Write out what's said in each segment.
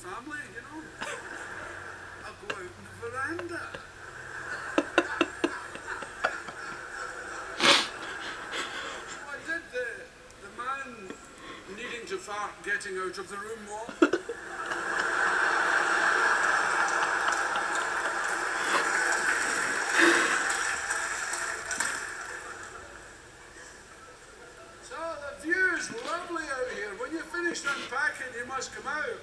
family, you know. I'll go out on the veranda. So I did the man needing to fart getting out of the room walk. So the view's lovely out here. When you're finished unpacking, you must come out.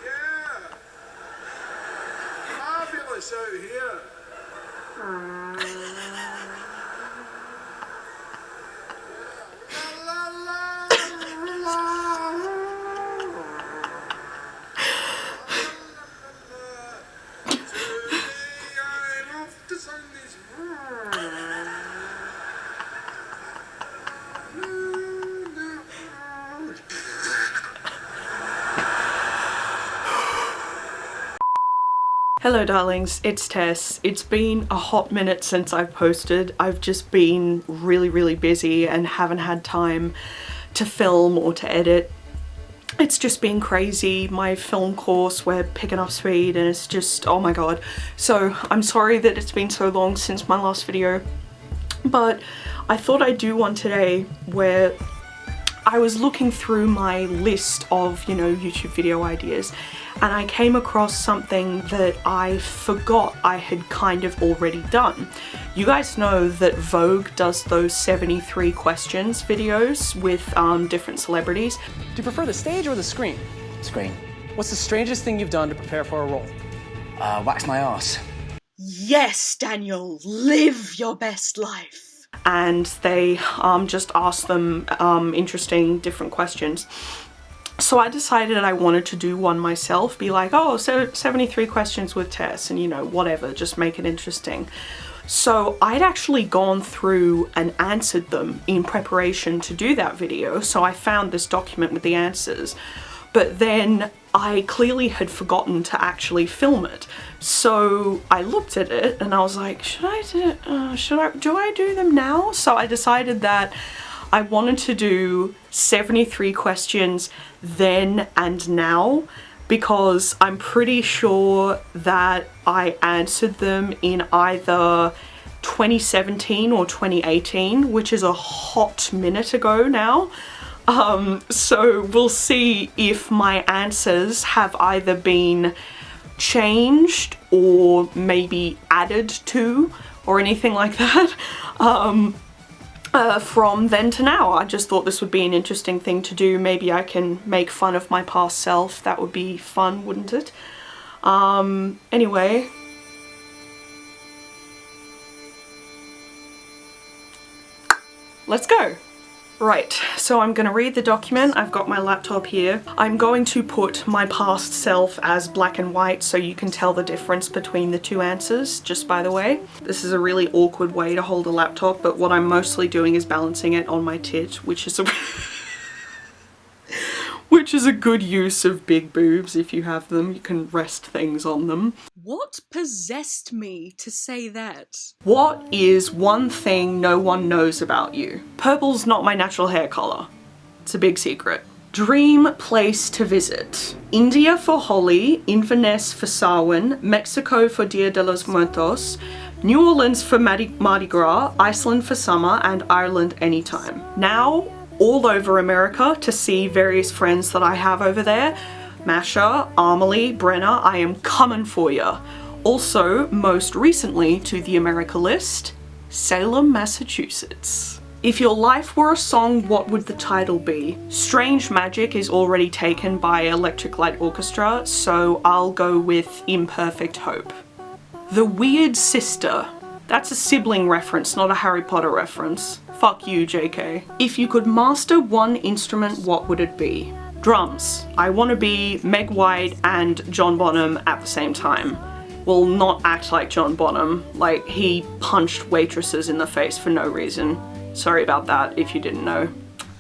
Yeah. Fabulous out here. La, la, la, la. Today I'm off to Sunday's. Hello darlings, it's Tess. It's been a hot minute since I've posted. I've just been really busy and haven't had time to film or to edit. It's just been crazy. My film course, we're picking up speed and it's just, oh my god. So I'm sorry that it's been so long since my last video, but I thought I'd do one today where I was looking through my list of, you know, YouTube video ideas, and I came across something that I forgot I had kind of already done. You guys know that Vogue does those 73 questions videos with different celebrities. Do you prefer the stage or the screen? Screen. What's the strangest thing you've done to prepare for a role? Wax my arse. Yes, Daniel, live your best life. And they just ask them interesting different questions. So I decided I wanted to do one myself, be like, oh, so 73 questions with Tess, and you know, whatever, just make it interesting. So I'd actually gone through and answered them in preparation to do that video. So I found this document with the answers, but then I clearly had forgotten to actually film it. So I looked at it and I was like, do I do them now? So I decided that I wanted to do 73 questions then and now, because I'm pretty sure that I answered them in either 2017 or 2018, which is a hot minute ago now. So we'll see if my answers have either been changed or maybe added to or anything like that from then to now. I just thought this would be an interesting thing to do. Maybe I can make fun of my past self. That would be fun, wouldn't it? Anyway. Let's go. Right, so I'm gonna read the document. I've got my laptop here. I'm going to put my past self as black and white so you can tell the difference between the two answers, just by the way. This is a really awkward way to hold a laptop, but what I'm mostly doing is balancing it on my tit, which is a which is a good use of big boobs. If you have them, you can rest things on them. What possessed me to say that? What is one thing no one knows about you? Purple's not my natural hair color. It's a big secret. Dream place to visit. India for Holi, Inverness for Samhain, Mexico for Dia de los Muertos, New Orleans for Mardi Gras, Iceland for summer, and Ireland anytime. Now, all over America to see various friends that I have over there. Masha, Amelie, Brenna, I am coming for ya. Also, most recently to the America list, Salem, Massachusetts. If your life were a song, what would the title be? Strange Magic is already taken by Electric Light Orchestra, so I'll go with Imperfect Hope. The Weird Sister. That's a sibling reference, not a Harry Potter reference. Fuck you, JK. If you could master one instrument, what would it be? Drums. I want to be Meg White and John Bonham at the same time. Well, not act like John Bonham, like he punched waitresses in the face for no reason. Sorry about that if you didn't know.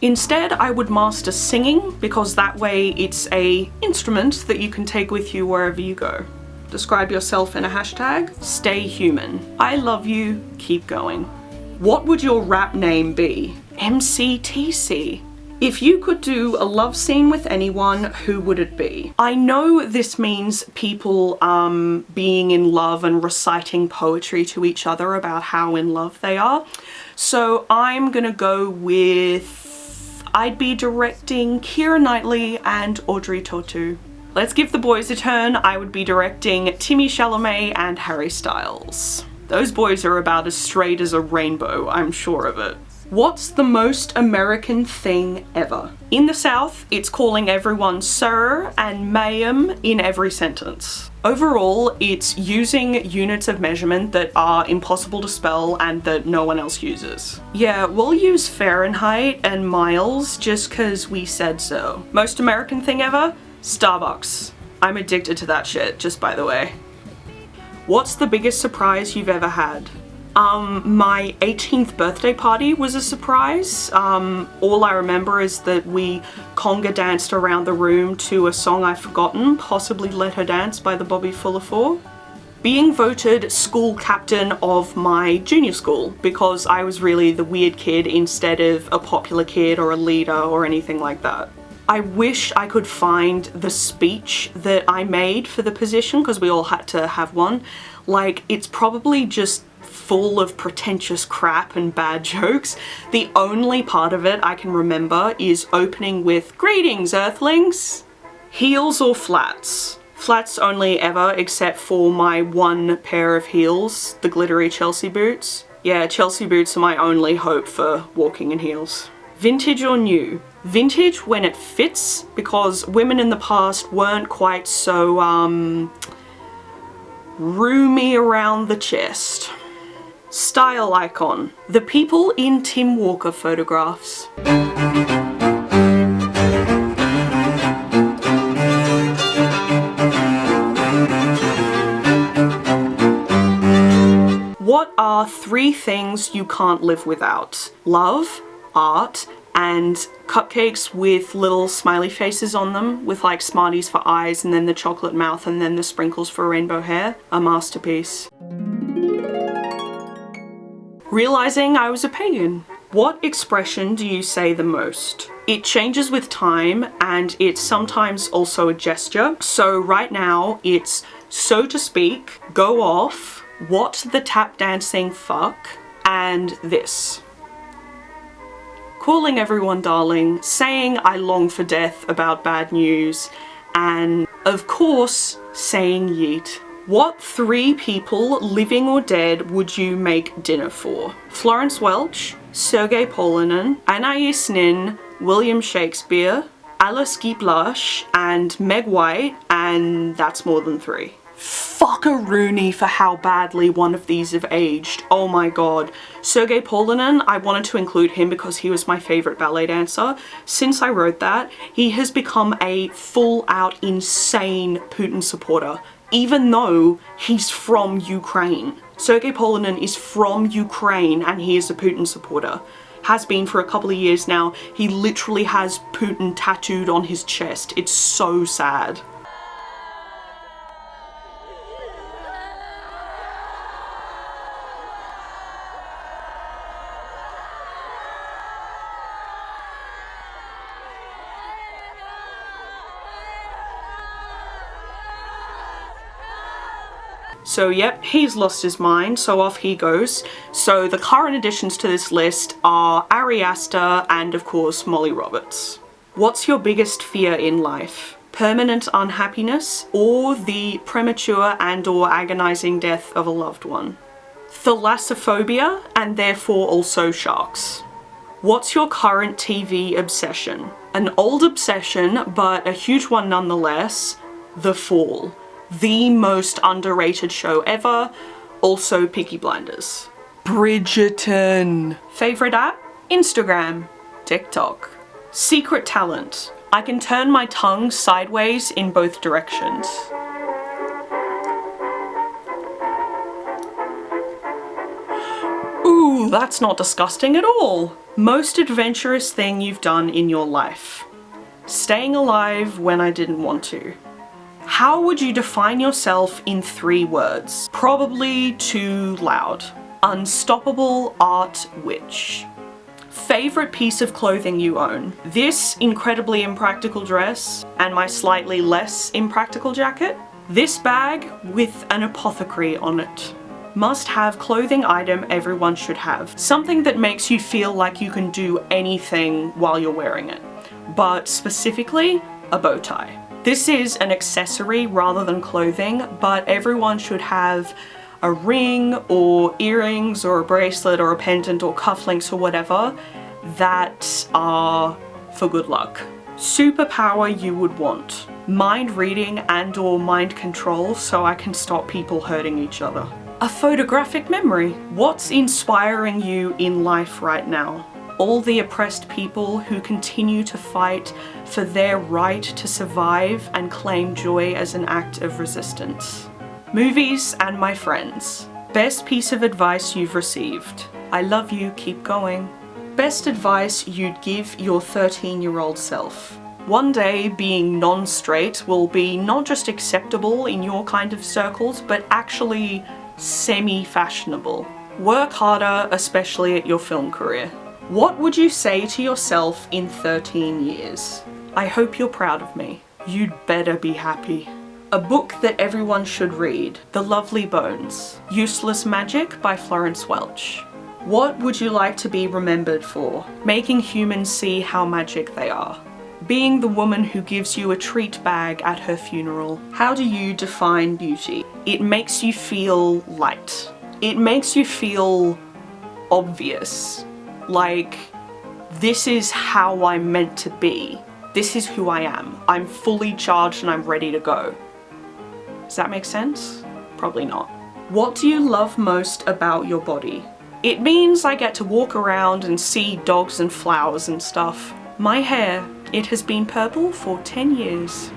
Instead, I would master singing, because that way it's an instrument that you can take with you wherever you go. Describe yourself in a hashtag, stay human. I love you, keep going. What would your rap name be? MCTC. If you could do a love scene with anyone, who would it be? I know this means people being in love and reciting poetry to each other about how in love they are. So I'm gonna go with, I'd be directing Keira Knightley and Audrey Tautou. Let's give the boys a turn. I would be directing Timothée Chalamet and Harry Styles. Those boys are about as straight as a rainbow, I'm sure of it. What's the most American thing ever? In the South, it's calling everyone sir and ma'am in every sentence. Overall, it's using units of measurement that are impossible to spell and that no one else uses. Yeah, we'll use Fahrenheit and miles just cause we said so. Most American thing ever? Starbucks. I'm addicted to that shit, just by the way. What's the biggest surprise you've ever had? My 18th birthday party was a surprise. All I remember is that we conga danced around the room to a song I've forgotten, possibly Let Her Dance by the Bobby Fuller Four. Being voted school captain of my junior school because I was really the weird kid instead of a popular kid or a leader or anything like that. I wish I could find the speech that I made for the position because we all had to have one. Like, it's probably just full of pretentious crap and bad jokes. The only part of it I can remember is opening with "Greetings, Earthlings." Heels or flats? Flats only ever, except for my one pair of heels, the glittery Chelsea boots. Yeah, Chelsea boots are my only hope for walking in heels. Vintage or new? Vintage when it fits, because women in the past weren't quite so, roomy around the chest. Style icon. The people in Tim Walker photographs. What are 3 things you can't live without? Love, art, and cupcakes with little smiley faces on them with like Smarties for eyes and then the chocolate mouth and then the sprinkles for rainbow hair. A masterpiece. Realizing I was a pagan. What expression do you say the most? It changes with time and it's sometimes also a gesture. So right now it's so to speak, go off, what the tap dancing fuck, and this. Calling everyone darling, saying I long for death about bad news, and of course, saying yeet. What 3 people, living or dead, would you make dinner for? Florence Welch, Sergei Polanin, Anais Nin, William Shakespeare, Alice Guy Blush, and Meg White, and that's more than 3. Fuck-a-rooney for how badly one of these have aged. Oh my god. Sergei Polanin, I wanted to include him because he was my favourite ballet dancer. Since I wrote that, he has become a full-out insane Putin supporter, even though he's from Ukraine. Sergei Polanin is from Ukraine and he is a Putin supporter. Has been for a couple of years now. He literally has Putin tattooed on his chest. It's so sad. So yep, he's lost his mind, so off he goes. So the current additions to this list are Ari Aster and of course Molly Roberts. What's your biggest fear in life? Permanent unhappiness or the premature and or agonizing death of a loved one? Thalassophobia and therefore also sharks. What's your current TV obsession? An old obsession, but a huge one nonetheless, The Fall. The most underrated show ever, also Peaky Blinders. Bridgerton. Favorite app? Instagram. TikTok. Secret talent. I can turn my tongue sideways in both directions. Ooh, that's not disgusting at all. Most adventurous thing you've done in your life. Staying alive when I didn't want to. How would you define yourself in 3 words? Probably too loud. Unstoppable art witch. Favorite piece of clothing you own? This incredibly impractical dress and my slightly less impractical jacket. This bag with an apothecary on it. Must have clothing item everyone should have. Something that makes you feel like you can do anything while you're wearing it. But specifically, a bow tie. This is an accessory rather than clothing, but everyone should have a ring or earrings or a bracelet or a pendant or cufflinks or whatever that are for good luck. Superpower you would want. Mind reading and or mind control so I can stop people hurting each other. A photographic memory. What's inspiring you in life right now? All the oppressed people who continue to fight for their right to survive and claim joy as an act of resistance. Movies and my friends. Best piece of advice you've received. I love you, keep going. Best advice you'd give your 13-year-old self. One day being non-straight will be not just acceptable in your kind of circles, but actually semi-fashionable. Work harder, especially at your film career. What would you say to yourself in 13 years? I hope you're proud of me. You'd better be happy. A book that everyone should read. The Lovely Bones. Useless Magic by Florence Welch. What would you like to be remembered for? Making humans see how magic they are. Being the woman who gives you a treat bag at her funeral. How do you define beauty? It makes you feel light. It makes you feel obvious. Like, this is how I'm meant to be. This is who I am. I'm fully charged and I'm ready to go. Does that make sense? Probably not. What do you love most about your body? It means I get to walk around and see dogs and flowers and stuff. My hair, it has been purple for 10 years.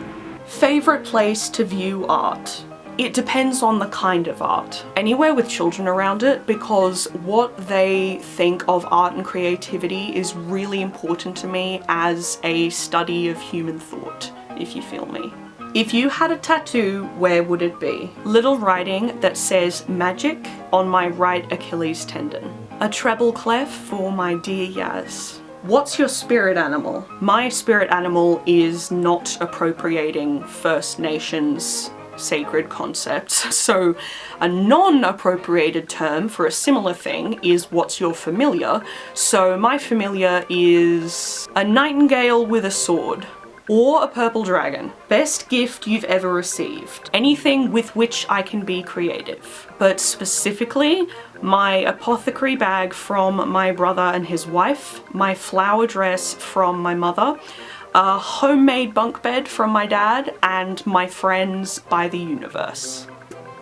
Favorite place to view art? It depends on the kind of art. Anywhere with children around it, because what they think of art and creativity is really important to me as a study of human thought, if you feel me. If you had a tattoo, where would it be? Little writing that says magic on my right Achilles tendon. A treble clef for my dear Yaz. What's your spirit animal? My spirit animal is not appropriating First Nations sacred concepts. So a non-appropriated term for a similar thing is what's your familiar. So my familiar is a nightingale with a sword. Or a purple dragon. Best gift you've ever received. Anything with which I can be creative. But specifically, my apothecary bag from my brother and his wife, my flower dress from my mother, a homemade bunk bed from my dad, and my friends by the universe.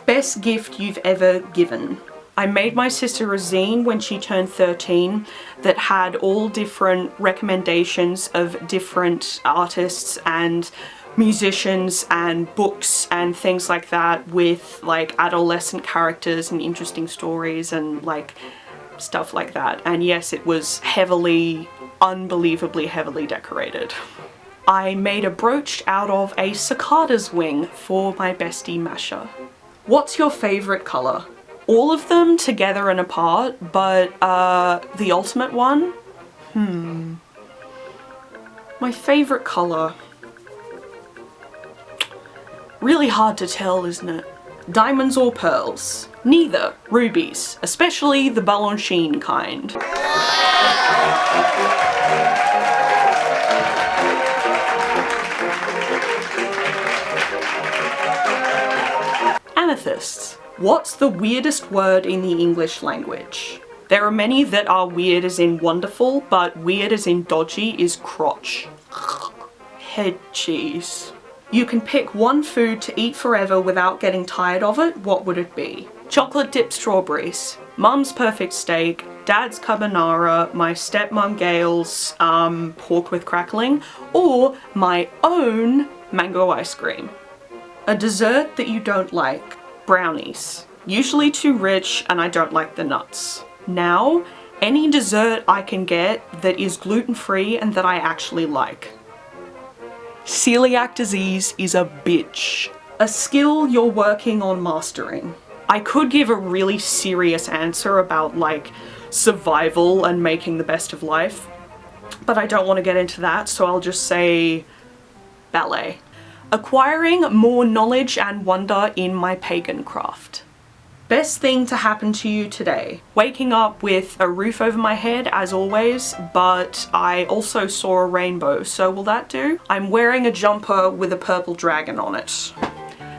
Best gift you've ever given. I made my sister a zine when she turned 13 that had all different recommendations of different artists and musicians and books and things like that, with like adolescent characters and interesting stories and like stuff like that. And yes, it was heavily, unbelievably heavily decorated. I made a brooch out of a cicada's wing for my bestie Masha. What's your favorite color? All of them together and apart, but the ultimate one? My favorite color. Really hard to tell, isn't it? Diamonds or pearls? Neither. Rubies, especially the Balanchine kind. Amethysts. What's the weirdest word in the English language? There are many that are weird as in wonderful, but weird as in dodgy is crotch. Head cheese. You can pick one food to eat forever without getting tired of it, what would it be? Chocolate dipped strawberries, Mum's perfect steak, Dad's carbonara, my stepmom Gail's pork with crackling, or my own mango ice cream. A dessert that you don't like. Brownies. Usually too rich and I don't like the nuts. Now, any dessert I can get that is gluten-free and that I actually like. Celiac disease is a bitch. A skill you're working on mastering. I could give a really serious answer about like survival and making the best of life. But I don't want to get into that, so I'll just say ballet. Acquiring more knowledge and wonder in my pagan craft. Best thing to happen to you today. Waking up with a roof over my head, as always, but I also saw a rainbow, so will that do? I'm wearing a jumper with a purple dragon on it.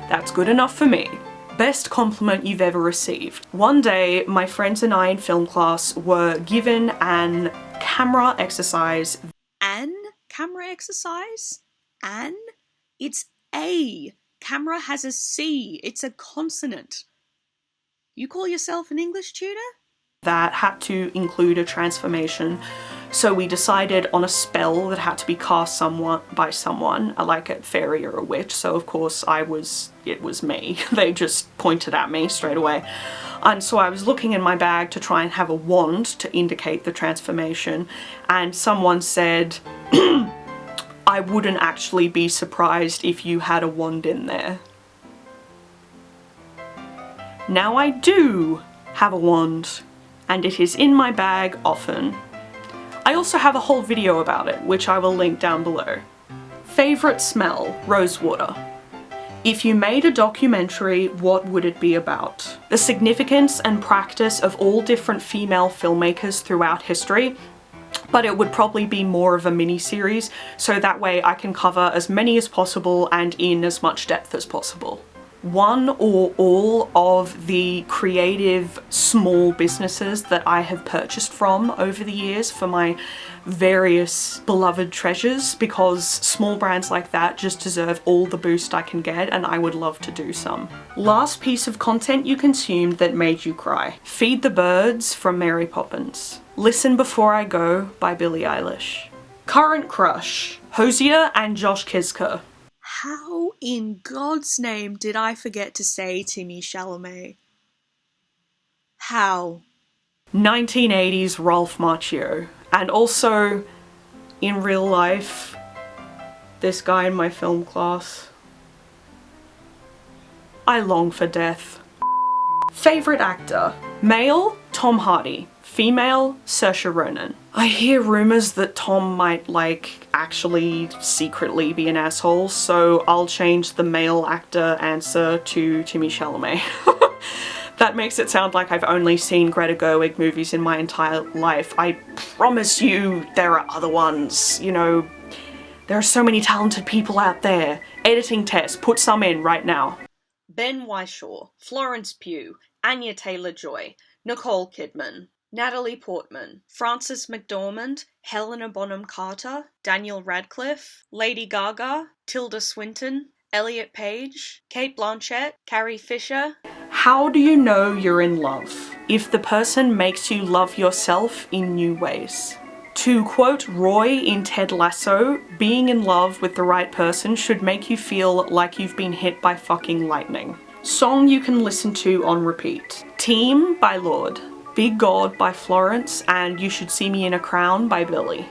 That's good enough for me. Best compliment you've ever received. One day, my friends and I in film class were given an camera exercise. An camera exercise? An? It's A. Camera has a C. It's a consonant. You call yourself an English tutor? That had to include a transformation, so we decided on a spell that had to be cast by someone, like a fairy or a witch, so of course it was me. They just pointed at me straight away. And so I was looking in my bag to try and have a wand to indicate the transformation, and someone said, I wouldn't actually be surprised if you had a wand in there. Now I do have a wand, and it is in my bag often. I also have a whole video about it, which I will link down below. Favourite smell? Rosewater. If you made a documentary, what would it be about? The significance and practice of all different female filmmakers throughout history, but it would probably be more of a mini-series, so that way I can cover as many as possible and in as much depth as possible. One or all of the creative small businesses that I have purchased from over the years for my various beloved treasures, because small brands like that just deserve all the boost I can get, and I would love to do some. Last piece of content you consumed that made you cry. Feed the Birds from Mary Poppins. Listen Before I Go by Billie Eilish. Current crush. Hosier and Josh Kiska. How in God's name did I forget to say Timmy Chalamet? How? 1980s Ralph Macchio. And also, in real life, this guy in my film class. I long for death. Favourite actor? Male, Tom Hardy. Female, Saoirse Ronan. I hear rumours that Tom might, actually secretly be an asshole, so I'll change the male actor answer to Timmy Chalamet. That makes it sound like I've only seen Greta Gerwig movies in my entire life. I promise you there are other ones, you know. There are so many talented people out there. Editing Tess, put some in right now. Ben Whishaw, Florence Pugh, Anya Taylor-Joy, Nicole Kidman, Natalie Portman, Frances McDormand, Helena Bonham Carter, Daniel Radcliffe, Lady Gaga, Tilda Swinton, Elliot Page, Cate Blanchett, Carrie Fisher. How do you know you're in love? If the person makes you love yourself in new ways. To quote Roy in Ted Lasso, being in love with the right person should make you feel like you've been hit by fucking lightning. Song you can listen to on repeat. Team by Lorde. Big God by Florence, and You Should See Me in a Crown by Billy.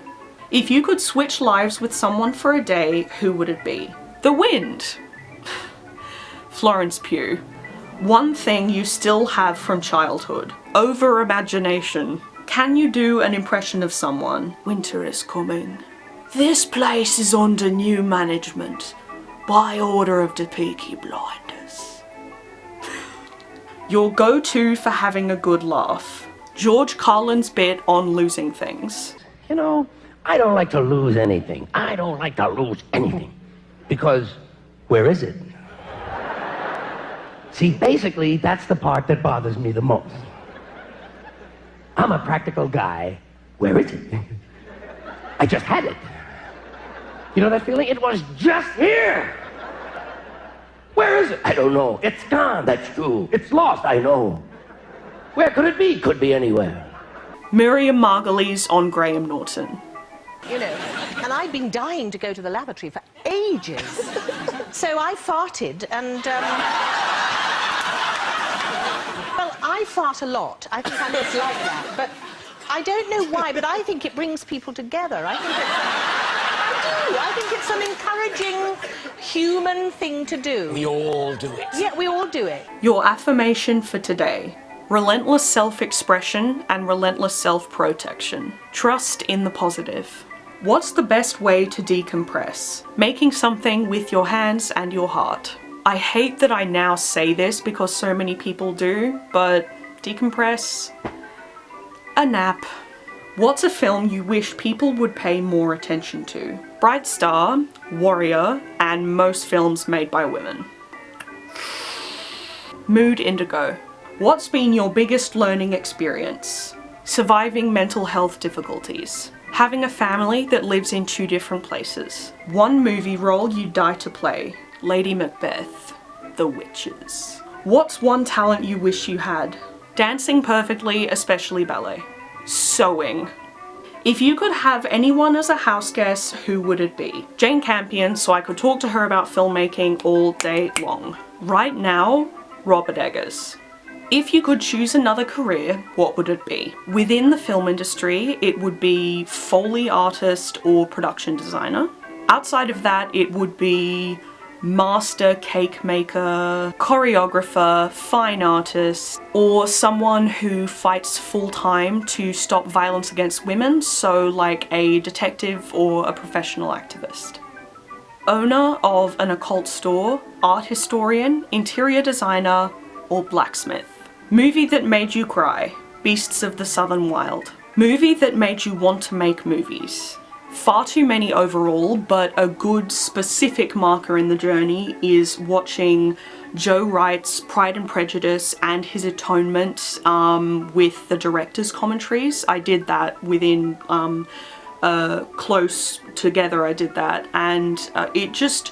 If you could switch lives with someone for a day, who would it be? The Wind. Florence Pugh. One thing you still have from childhood. Over-imagination. Can you do an impression of someone? Winter is coming. This place is under new management by order of the Peaky Blinders. Your go-to for having a good laugh. George Carlin's bit on losing things. You know, I don't like to lose anything. I don't like to lose anything. Because where is it? See, basically, that's the part that bothers me the most. I'm a practical guy. Where is it? I just had it. You know that feeling? It was just here. Where is it? I don't know. It's gone, that's true. It's lost, I know. Where could it be? Could be anywhere. Miriam Margolyes on Graham Norton. You know, and I'd been dying to go to the lavatory for ages. So I farted and, well, I fart a lot. I think I'm just like that. But I don't know why, but I think it brings people together. I think it's an encouraging human thing to do. We all do it. Yeah, we all do it. Your affirmation for today. relentless self-expression and relentless self-protection. Trust in the positive. What's the best way to decompress? Making something with your hands and your heart. I hate that I now say this because so many people do, but decompress, a nap. What's a film you wish people would pay more attention to? Bright Star, Warrior, and most films made by women. Mood Indigo. What's been your biggest learning experience? Surviving mental health difficulties. Having a family that lives in 2 different places. One movie role you'd die to play. Lady Macbeth. The Witches. What's one talent you wish you had? Dancing perfectly, especially ballet. Sewing. If you could have anyone as a house guest, who would it be? Jane Campion, so I could talk to her about filmmaking all day long. Right now, Robert Eggers. If you could choose another career, what would it be? Within the film industry, it would be Foley artist or production designer. Outside of that, it would be master cake maker, choreographer, fine artist, or someone who fights full-time to stop violence against women, so like a detective or a professional activist. Owner of an occult store, art historian, interior designer, or blacksmith. Movie that made you cry, Beasts of the Southern Wild. Movie that made you want to make movies. Far too many overall, but a good specific marker in the journey is watching Joe Wright's Pride and Prejudice and his Atonement with the director's commentaries. I did that within close together, I did that, and it just,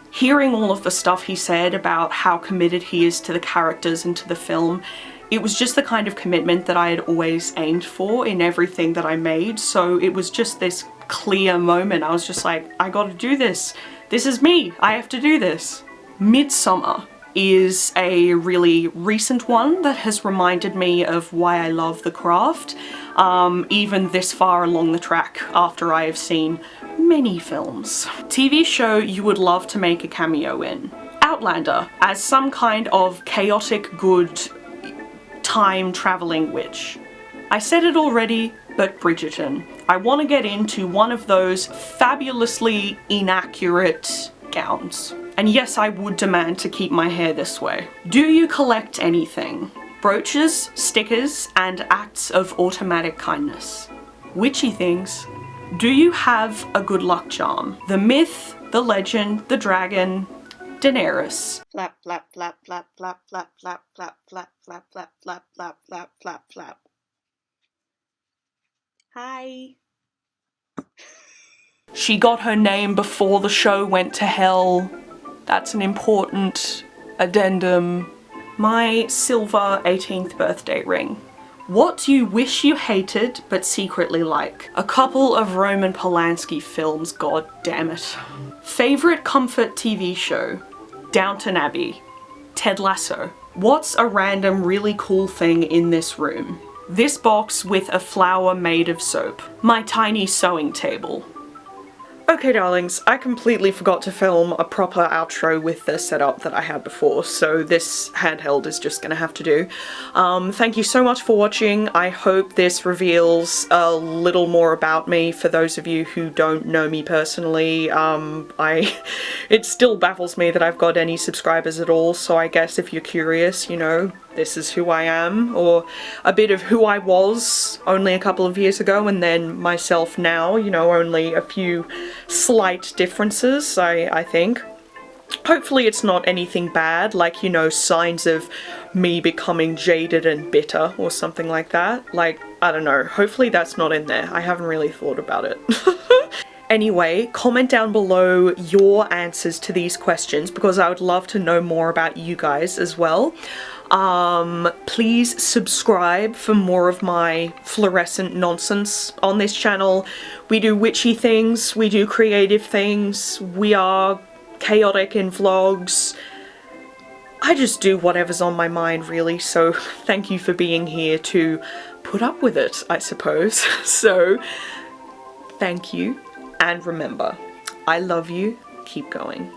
hearing all of the stuff he said about how committed he is to the characters and to the film, it was just the kind of commitment that I had always aimed for in everything that I made, so it was just this clear moment. I was just like, I gotta do this. This is me. I have to do this. Midsummer is a really recent one that has reminded me of why I love the craft, even this far along the track after I have seen many films. TV show you would love to make a cameo in. Outlander, as some kind of chaotic good time traveling witch. I said it already, but Bridgerton. I want to get into one of those fabulously inaccurate gowns. And yes, I would demand to keep my hair this way. Do you collect anything? Brooches, stickers, and acts of automatic kindness. Witchy things. Do you have a good luck charm? The myth, the legend, the dragon, Daenerys. Flap, flap, flap, flap, flap, flap, flap, flap, flap, flap, flap, flap, flap, flap, flap, flap. Hi. She got her name before the show went to hell. That's an important addendum. My silver 18th birthday ring. What do you wish you hated but secretly like? A couple of Roman Polanski films, god damn it. Favorite comfort TV show? Downton Abbey. Ted Lasso. What's a random really cool thing in this room? This box with a flower made of soap. My tiny sewing table. Okay darlings, I completely forgot to film a proper outro with the setup that I had before, so this handheld is just gonna have to do. Thank you so much for watching. I hope this reveals a little more about me for those of you who don't know me personally. It still baffles me that I've got any subscribers at all, so I guess if you're curious, you know, this is who I am, or a bit of who I was only a couple of years ago, and then myself now, you know, only a few slight differences, I think. Hopefully it's not anything bad, like, you know, signs of me becoming jaded and bitter or something like that. Like, I don't know, hopefully that's not in there. I haven't really thought about it. Anyway, comment down below your answers to these questions because I would love to know more about you guys as well. Please subscribe for more of my fluorescent nonsense on this channel. We do witchy things, we do creative things, we are chaotic in vlogs. I just do whatever's on my mind really, so thank you for being here to put up with it, I suppose. So, thank you, and remember, I love you, keep going.